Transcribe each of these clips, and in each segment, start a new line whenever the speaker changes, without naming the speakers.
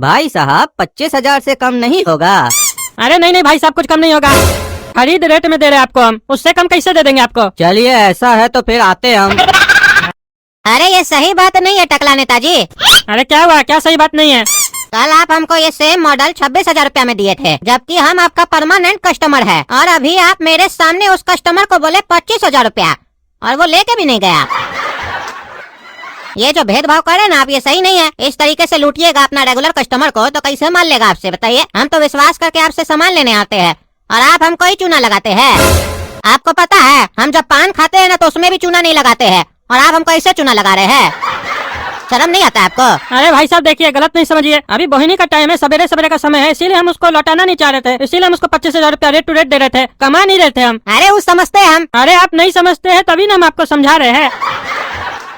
भाई साहब 25,000 से कम नहीं होगा।
अरे नहीं नहीं भाई साहब, कुछ कम नहीं होगा। खरीद रेट में दे रहे हैं आपको हम, उससे कम कैसे दे देंगे आपको।
चलिए ऐसा है तो फिर आते हम।
अरे ये सही बात नहीं है टकला नेताजी।
अरे क्या हुआ, क्या सही बात नहीं है।
कल आप हमको ये सेम मॉडल 26,000 रुपया में दिए थे, जबकि हम आपका परमानेंट कस्टमर है, और अभी आप मेरे सामने उस कस्टमर को बोले 25,000 रुपया, और वो लेके भी नहीं गया। ये जो भेदभाव कर रहे हैं ना आप, ये सही नहीं है। इस तरीके से लूटिएगा अपना रेगुलर कस्टमर को तो कैसे मान लेगा आपसे, बताइए। हम तो विश्वास करके आपसे सामान लेने आते हैं और आप हमको ही चूना लगाते हैं। आपको पता है हम जब पान खाते हैं ना तो उसमें भी चूना नहीं लगाते हैं, और आप हमको ऐसे चूना लगा रहे हैं। शर्म नहीं आता आपको?
अरे भाई साहब देखिए, गलत नहीं समझिए, अभी बोहिनी का टाइम है, सवेरे सवेरे का समय है, इसीलिए हम उसको लौटाना नहीं चाह रहे थे, इसीलिए हम उसको 25,000 रुपया रेट टू रेट दे रहे थे, कमा नहीं रहे थे हम।
अरे वो समझते हैं हम।
अरे आप नहीं समझते हैं तभी ना हम आपको समझा रहे हैं।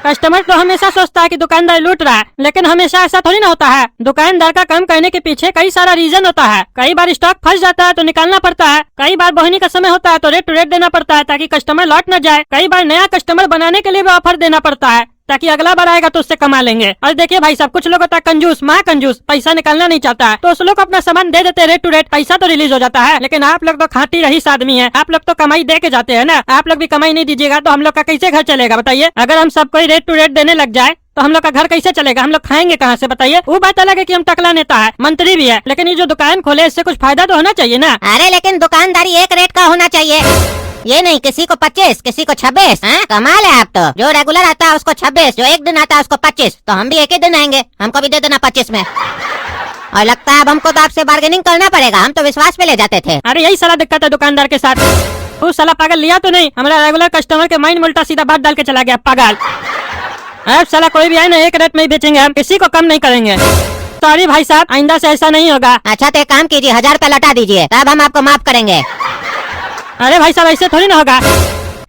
कस्टमर तो हमेशा सोचता है कि दुकानदार लूट रहा है, लेकिन हमेशा ऐसा थोड़ी ना होता है। दुकानदार का काम करने के पीछे कई सारा रीजन होता है। कई बार स्टॉक फंस जाता है तो निकालना पड़ता है, कई बार बोहनी का समय होता है तो रेट टू रेट देना पड़ता है ताकि कस्टमर लौट न जाए, कई बार नया कस्टमर बनाने के लिए भी ऑफर देना पड़ता है ताकि अगला बार आएगा तो उससे कमा लेंगे। और देखिए भाई साहब, कुछ लोग होता है कंजूस, महा कंजूस, पैसा निकालना नहीं चाहता है, तो उस लोग को अपना सामान दे देते रेट टू रेट, पैसा तो रिलीज हो जाता है। लेकिन आप लोग तो खाटी रहीस आदमी है, आप लोग तो कमाई दे के जाते हैं ना। आप लोग भी कमाई नहीं दीजिएगा तो हम लोग का कैसे घर चलेगा, बताइए। अगर हम सबको रेट टू रेट देने लग जाए तो हम लोग का घर कैसे चलेगा, हम लोग खाएंगे कहाँ से, बताइए। वो बात अलग है कि हम टकला नेता है, मंत्री भी है, लेकिन ये जो दुकान खोले इससे कुछ फायदा तो होना चाहिए ना।
अरे लेकिन दुकानदारी एक रेट का होना चाहिए, ये नहीं किसी को 25 किसी को 26। कमाल है आप तो। जो रेगुलर आता है उसको 26, जो एक दिन आता है उसको 25, तो हम भी एक ही दिन आएंगे, हमको भी दे देना 25 में। और लगता है अब हमको तो आपसे बार्गेनिंग करना पड़ेगा, हम तो विश्वास पे ले जाते थे।
अरे यही साला दिक्कत है दुकानदार के साथ। वो साला पागल लिया तो नहीं, हमारा रेगुलर कस्टमर के माइंड में उल्टा सीधा बात डाल के चला गया पागल। अब साला कोई भी आए ना एक रेट में ही बेचेंगे हम, किसी को कम नहीं करेंगे। सॉरी भाई साहब, आइंदा से ऐसा नहीं होगा।
अच्छा तो एक काम कीजिए, 1000 रुपया लौटा दीजिए, तब हम आपको माफ करेंगे।
अरे भाई साहब ऐसे थोड़ी ना होगा।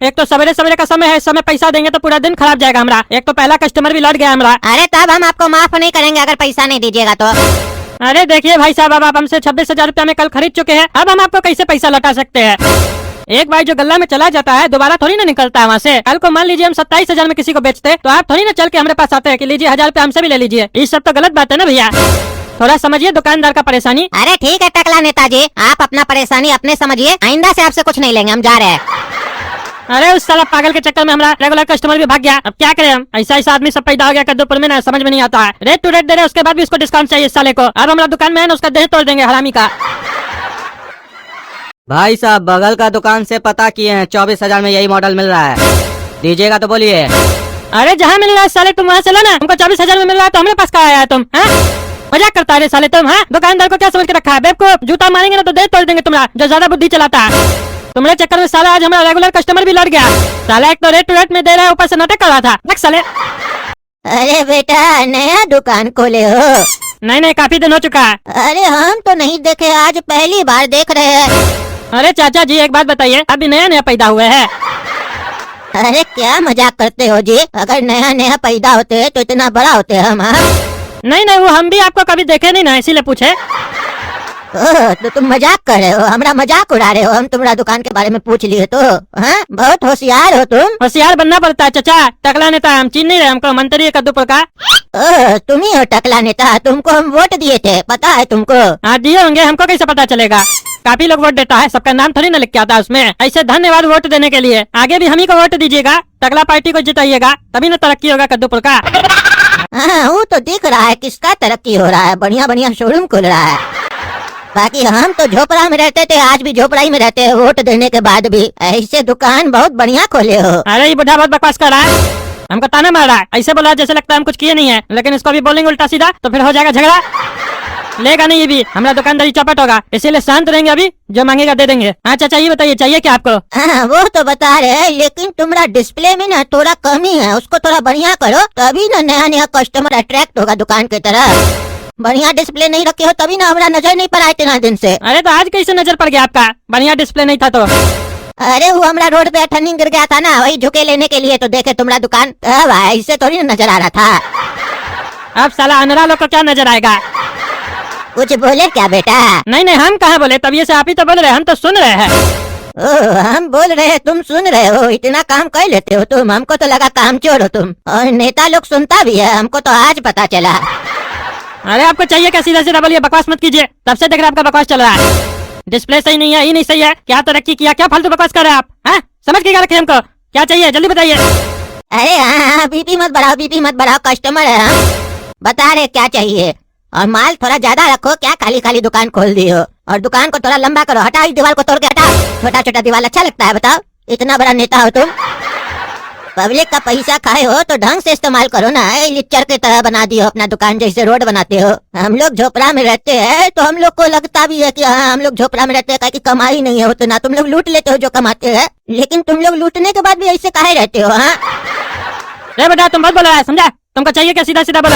एक तो सवेरे सवेरे का समय है, इस समय पैसा देंगे तो पूरा दिन खराब जाएगा हमारा। एक तो पहला कस्टमर भी लौट गया हमारा।
अरे तब हम आपको माफ नहीं करेंगे अगर पैसा नहीं दीजिएगा तो।
अरे देखिए भाई साहब, अब आप हमसे 26,000 रुपया में कल खरीद चुके हैं, अब हम आपको कैसे पैसा लौटा सकते हैं। एक बार जो गल्ला में चला जाता है दोबारा थोड़ी ना निकलता है वहाँ से। कल को मान लीजिए हम 27,000 में किसी को बेचते तो आप थोड़ी ना चल के हमारे पास आते हैं कि लीजिए 1000 रुपया हमसे भी ले लीजिए। ये सब तो गलत बात है ना भैया, थोड़ा समझिए दुकानदार का परेशानी।
अरे ठीक है टकला नेताजी, आप अपना परेशानी अपने समझिए, आइंदा से आपसे कुछ नहीं लेंगे, हम जा रहे हैं।
अरे उस साला पागल के चक्कर में हमारा रेगुलर कस्टमर भी भाग गया, अब क्या करें हम। ऐसा आदमी सब पैदा हो गया कद्दूपुर में ना, समझ में नहीं आता है। रेट टू रेट दे रहे उसके बाद भी उसको डिस्काउंट चाहिए इस साले को। अब हमारा दुकान में है ना उसका देह तोड़ देंगे हरामी का।
भाई साहब बगल का दुकान से पता किए हैं, 24,000 में यही मॉडल मिल रहा है, दीजिएगा तो बोलिए।
अरे जहाँ मिल रहा है साले तुम वहाँ चलो ना, हमको 24,000 में मिल रहा है तो हमारे पास कहाँ आया है तुम, मजाक करता है साले तुम। दुकानदार को क्या समझ के रखा है, बेवकूफ, जूता मारेंगे ना तो देह तोड़ देंगे तुम्हारा, जो ज्यादा बुद्धि चलाता है। तुम्हारे चक्कर में साला आज हमारा रेगुलर कस्टमर भी लड़ गया। साला एक तो रेट टू रेट में दे रहा है, ऊपर से नाटक कर रहा था, देख साले।
अरे बेटा नया दुकान खोले हो?
नहीं काफी दिन हो चुका है।
अरे हम तो नहीं देखे, आज पहली बार देख रहे हैं।
अरे चाचा जी एक बात बताइए, अभी नया पैदा हुए हैं।
अरे क्या मजाक करते हो जी, अगर नया पैदा होते तो इतना बड़ा होते हम।
नहीं वो हम भी आपको कभी देखे नहीं ना, इसीलिए पूछे।
तो तुम मजाक कर रहे हो, हमारा मजाक उड़ा रहे हो। हम तुम्हारा दुकान के बारे में पूछ लिए तो। बहुत होशियार हो तुम।
होशियार बनना पड़ता है चाचा, टकला नेता हम चीन नहीं रहे, हमको मंत्री कद्दूपुर का।
तुम ही हो टकला नेता, तुमको हम वोट दिए थे, पता है तुमको?
हाँ दिए होंगे, हमको कैसे पता चलेगा। काफी लोग वोट देता है, सबका नाम थोड़ी ना लिख के आता है उसमें। ऐसे धन्यवाद वोट देने के लिए, आगे भी हम ही को वोट दीजिएगा, टकला पार्टी को जिताइएगा, तभी ना तरक्की होगा कद्दूपुर का।
वो तो दिख रहा है किसका तरक्की हो रहा है, बढ़िया शोरूम खुल रहा है। बाकी हम तो झोपड़ा में रहते थे, आज भी झोपड़ा ही में रहते हैं, वोट देने के बाद भी। ऐसे दुकान बहुत बढ़िया खोले हो।
अरे ये बुढ़ा बहुत बकवास कर रहा है, हमको ताना मार रहा है, ऐसे बोला जैसे लगता है हम कुछ किए नहीं है, लेकिन इसको भी बोलेंगे उल्टा सीधा तो फिर हो जाएगा झगड़ा। लेगा नहीं ये भी, हमारा दुकानदारी चौपट होगा, इसीलिए शांत रहेंगे, अभी जो मांगेगा दे देंगे। हाँ चाचा ये बताइए चाहिए क्या आपको?
वो तो बता रहे हैं, लेकिन तुम्हारा डिस्प्ले में ना थोड़ा कमी है, उसको थोड़ा बढ़िया करो, तभी ना नया कस्टमर अट्रैक्ट होगा दुकान की तरफ। बढ़िया डिस्प्ले नहीं रखे हो तभी ना हमारा नजर नहीं पड़ा इतना दिन से।
अरे तो आज कैसे नजर पड़ गया आपका, बढ़िया डिस्प्ले नहीं था तो?
अरे वो हमारा रोड पे ठंडी गिर गया था ना, वही झुके लेने के लिए, तो देखे तुम्हारा दुकान, इससे थोड़ी ना नजर आ रहा था।
अब साला अनरा लोग को क्या नजर आएगा?
कुछ बोले क्या बेटा?
नहीं हम कहाँ बोले, तभी से आप ही तो बोल रहे, हम तो सुन रहे हैं।
हम बोल रहे हैं तुम सुन रहे हो, इतना काम कर लेते हो तुम, हमको तो लगा काम चोर हो तुम। और नेता लोग सुनता भी है, हमको तो आज पता चला।
अरे आपको चाहिए क्या? सीधा सीधा बोलिए, बकवास मत कीजिए। तब से देख रहे आपका बकवास चल रहा है। डिस्प्ले सही नहीं है, ये नहीं सही है, क्या तरक्की किया, क्या फालतू बकवास कर रहे हैं आप? हैं? समझ के क्या रखे हमको? क्या चाहिए जल्दी बताइए।
अरे हाँ, बीपी मत बढ़ाओ, बीपी मत बढ़ाओ, कस्टमर है हम। बता रहे क्या चाहिए, और माल थोड़ा ज्यादा रखो, क्या खाली खाली दुकान खोल दी हो। और दुकान को थोड़ा लंबा करो, हटाओ इस दीवार को तोड़ के हटाओ। छोटा छोटा दीवार अच्छा लगता है बताओ? इतना बड़ा नेता हो तुम, पब्लिक का पैसा खाए हो तो ढंग से इस्तेमाल करो ना। लिच्चर की तरह बना दियो अपना दुकान, जैसे रोड बनाते हो। हम लोग झोपड़ा में रहते हैं तो हम लोग को लगता भी है कि हाँ हम लोग झोपड़ा में रहते हैं, कि कमाई नहीं है उतना। तुम लोग लूट लेते हो जो कमाते हैं, लेकिन तुम लोग लूटने के बाद भी ऐसे काहे रहते हो? हाँ
अरे बेटा तुम बहुत बोल रहा है, समझा? तुमको चाहिए क्या? सीधा सीधा बोलो।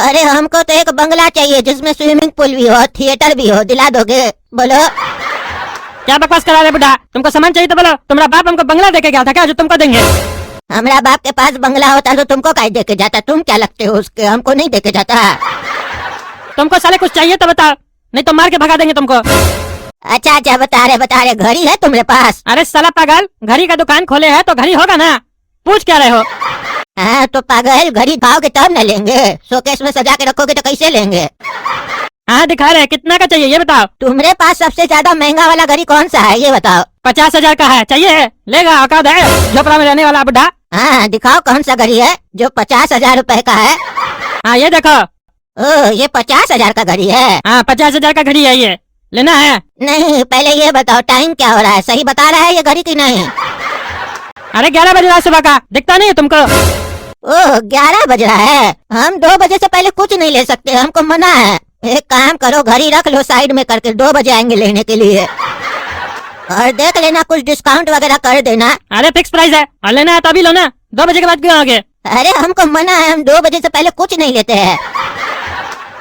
अरे हमको तो एक बंगला चाहिए जिसमें स्विमिंग पूल भी हो, थिएटर भी हो, दिला दोगे? बोलो।
क्या बकवास करा रहे बेटा? तुमको सामान चाहिए तो बोलो। तुम्हारा बाप हमको बंगला देके गया था क्या जो तुमको देंगे?
हमारा बाप के पास बंगला होता तो तुमको काहे देके जाता? तुम क्या लगते हो उसके? हमको नहीं देके जाता।
तुमको साले कुछ चाहिए तो बताओ, नहीं तो मार के भगा देंगे तुमको।
अच्छा अच्छा, बता रहे, घड़ी है तुम्हारे पास?
अरे साला पागल, घड़ी का दुकान खोले है तो घड़ी होगा ना, पूछ क्या रहे हो?
हाँ तो पागल, घड़ी खाओगे तब न लेंगे, शोकेस में सजा के रखोगे तो कैसे लेंगे?
हाँ दिखा रहे, कितना का चाहिए ये बताओ।
तुम्हारे पास सबसे ज्यादा महंगा वाला घड़ी कौन सा है ये बताओ?
50,000 का है, चाहिए? लेगा? औकात है झोपड़ा में रहने वाला बुढ़ा?
हाँ दिखाओ कौन सा घड़ी है जो 50,000 रुपए का है।
हाँ ये देखो।
ओ ये 50,000 का घड़ी है?
हाँ 50,000 का घड़ी है, ये लेना है?
नहीं, पहले ये बताओ टाइम क्या हो रहा है, सही बता रहा है ये घड़ी की नहीं?
अरे 11 बज रहा है सुबह का, दिखता नहीं है तुमको?
ओह 11 बज रहा है, हम 2 बजे से पहले कुछ नहीं ले सकते, हमको मना है। एक काम करो, घड़ी रख लो साइड में करके, 2 बजे आएंगे लेने के लिए, और देख लेना कुछ डिस्काउंट वगैरह कर देना।
अरे फिक्स प्राइस है, और लेना है तो अभी लो ना, 2 बजे के बाद क्यों आओगे?
अरे हमको मना है, हम 2 बजे से पहले कुछ नहीं लेते हैं।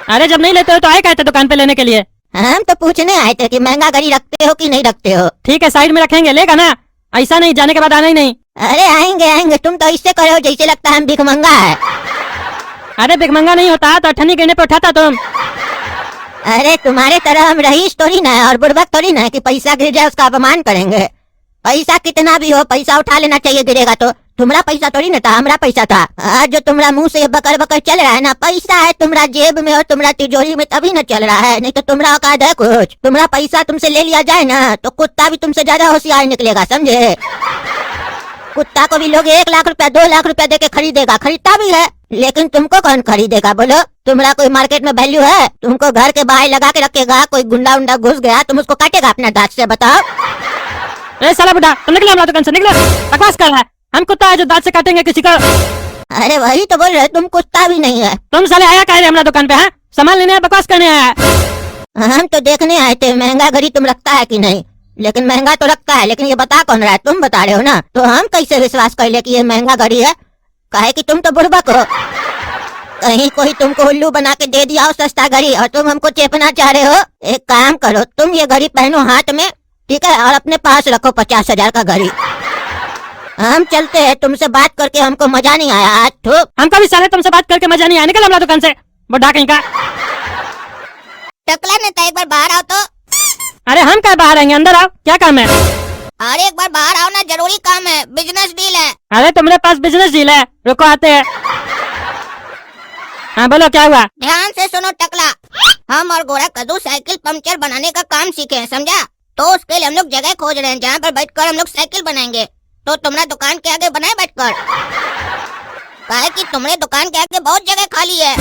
अरे जब नहीं लेते हो तो आए कहते दुकान पे लेने के लिए?
हम तो पूछने आए थे कि महंगा घड़ी रखते हो कि नहीं रखते हो।
ठीक है साइड में रखेंगे, लेगा ना? ऐसा नहीं जाने के बाद आना ही नहीं।
अरे आएंगे आएंगे, तुम तो इससे करो जैसे लगता है हम भिखमंगा है।
अरे भिखमंगा नहीं होता तो अठन्नी गिरने पे उठाता तुम।
अरे तुम्हारे तरह हम रईस थोड़ी ना है और बुड़बक थोड़ी ना है कि पैसा गिर जाए उसका अपमान करेंगे। पैसा कितना भी हो पैसा उठा लेना चाहिए, गिरेगा तो। तुम्हारा पैसा थोड़ी ना था, हमारा पैसा था। आज जो तुम्हारा मुंह से बकर बकर चल रहा है ना, पैसा है तुम्हारा जेब में और तुम्हारा तिजोरी में, तभी न चल रहा है, नहीं तो तुम्हारा औकात है कुछ? तुम्हारा पैसा तुमसे ले लिया जाए ना तो कुत्ता भी तुमसे ज्यादा होशियार निकलेगा, समझे? कुत्ता को भी लोग 1 लाख रुपया 2 लाख रुपया देके खरीदेगा, खरीदता भी है, लेकिन तुमको कौन खरीदेगा बोलो? तुम्हारा कोई मार्केट में वैल्यू है? तुमको घर के बाहर लगा के रखेगा, कोई गुंडा उंडा घुस गया तुम उसको काटेगा अपना दांत से, बताओ?
ए साला बुढ़ा, तुम निकलो हमारा दुकान से, निकलो। बकवास कर रहा है, हम कुत्ता है जो दांत से काटेंगे किसी को?
अरे वही तो बोल रहे, तुम कुत्ता भी नहीं है।
तुम साले आया कह रहे हमारा दुकान पे? है सामान लेने आया, बकवास करने आया?
हम तो देखने आए थे महंगा घड़ी तुम रखता है कि नहीं, लेकिन महंगा तो रखता है, लेकिन ये बता कौन रहा है? तुम बता रहे हो ना, तो हम कैसे विश्वास कर ले कि ये महंगा घड़ी है? काहे कि तुम तो बुड़बक हो, कहीं कोई तुमको उल्लू बना के दे दिया हो सस्ता घड़ी और तुम हमको चेपना चाह रहे हो। एक काम करो, तुम ये घड़ी पहनो हाथ में, ठीक है, और अपने पास रखो 50,000 का घड़ी। हम चलते हैं, तुमसे बात करके हमको मजा नहीं आया आज। तो
हमको भी साले तुमसे बात करके मजा नहीं आया, निकल हमारा दुकान से बुढ़ा कहीं का।
टकला नेता एक बार बाहर आओ तो।
अरे हम क्या बाहर आएंगे, अंदर आओ, क्या काम है?
अरे एक बार बाहर आओ ना, जरूरी काम है, बिजनेस डील है।
अरे तुम्हारे पास बिजनेस डील है, रुको आते हैं। हाँ बोलो क्या हुआ?
ध्यान से सुनो टकला, हम और गोरा कद्दू साइकिल पंक्चर बनाने का काम सीखे हैं, समझा? तो उसके लिए हम लोग जगह खोज रहे हैं जहाँ पर बैठकर हम लोग साइकिल बनाएंगे। तो तुम्हारा दुकान के आगे बनाए बैठकर, काहे कि तुम्हारे दुकान के आगे बहुत जगह खाली है।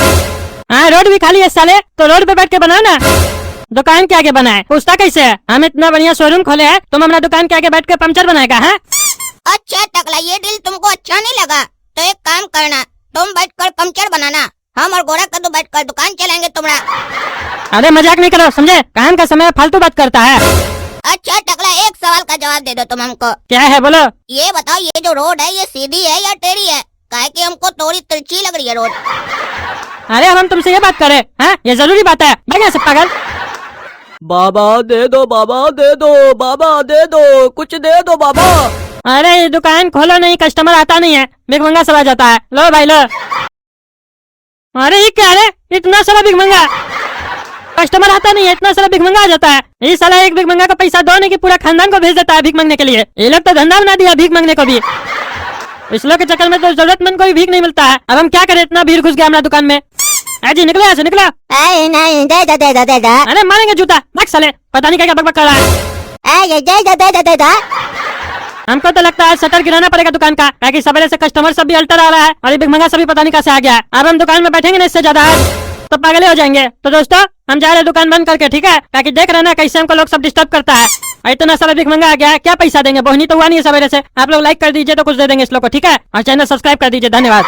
हाँ रोड भी खाली है साले, तो रोड पे बैठ के बनाओ ना, दुकान के आगे बनाए, पूछता कैसे है? हम इतना बढ़िया शोरूम खोले हैं, तुम हमारा दुकान के आगे बैठ के पंक्चर बनाएगा? है
अच्छा टकला, ये डील तुमको अच्छा नहीं लगा तो एक काम करना, तुम बैठकर पंक्चर बनाना, हम और गोरा कद्दू बैठकर दुकान चलाएंगे तुम्हारा।
अरे मजाक नहीं करो, समझे? काम का समय फालतू बात करता है।
अच्छा टकला, एक सवाल का जवाब दे दो तुम हमको।
क्या है बोलो?
ये बताओ, ये जो रोड है ये सीधी है या टेढ़ी है? काहे कि हमको थोड़ी तिरछी लग रही है रोड।
अरे हम तुमसे ये बात करे हैं, ये जरूरी बात है, भागे सब पागल।
बाबा दे दो, बाबा दे दो, बाबा दे दो, कुछ दे दो बाबा।
अरे दुकान खोलो नहीं, कस्टमर आता नहीं है, भिखमंगा सब आ जाता है। लो भाई लो। अरे ये क्या है, इतना सारा भिखमंगा, कस्टमर आता नहीं है, इतना सारा भिखमंगा आ जाता है। ये साला एक भिखमंगा का पैसा दो नहीं कि पूरा खानदान को भेज देता है भीख मांगने के लिए। ये लोग तो धंधा बना दिया भीख मांगने को भी। इस लोग के चक्कर में तो जरूरतमंद कोई भीख नहीं मिलता है। अब हम क्या करें, इतना भीड़ घुस गया हमारा दुकान में। जी निकलो यहाँ से, निकलो।
नहीं दे दो दे दो दे दो।
अरे मारेंगे जूता, भाग साले, पता नहीं क्या क्या बकबक कर रहा है।
दे दो दे दो दे दो।
हमको तो लगता है शटर गिराना पड़ेगा दुकान का, ताकि सवेरे से कस्टमर सब भी अल्टर आ रहा है और ये भिखमंगा सभी पता नहीं कैसे आ गया है। अब हम दुकान में बैठेंगे ना इससे ज्यादा तो पागल हो जाएंगे। तो दोस्तों हम जा रहे हैं दुकान बंद करके, ठीक है, ताकि देख रहे ना कैसे हमको लोग सब डिस्टर्ब करता है। इतना सारा भिखमंगा आ गया है, क्या पैसा देंगे, बोहनी तो हुआ नहीं है सवेरे से। आप लोग लाइक कर दीजिए तो कुछ दे देंगे इस लोग को, ठीक है, और चैनल सब्सक्राइब कर दीजिए। धन्यवाद।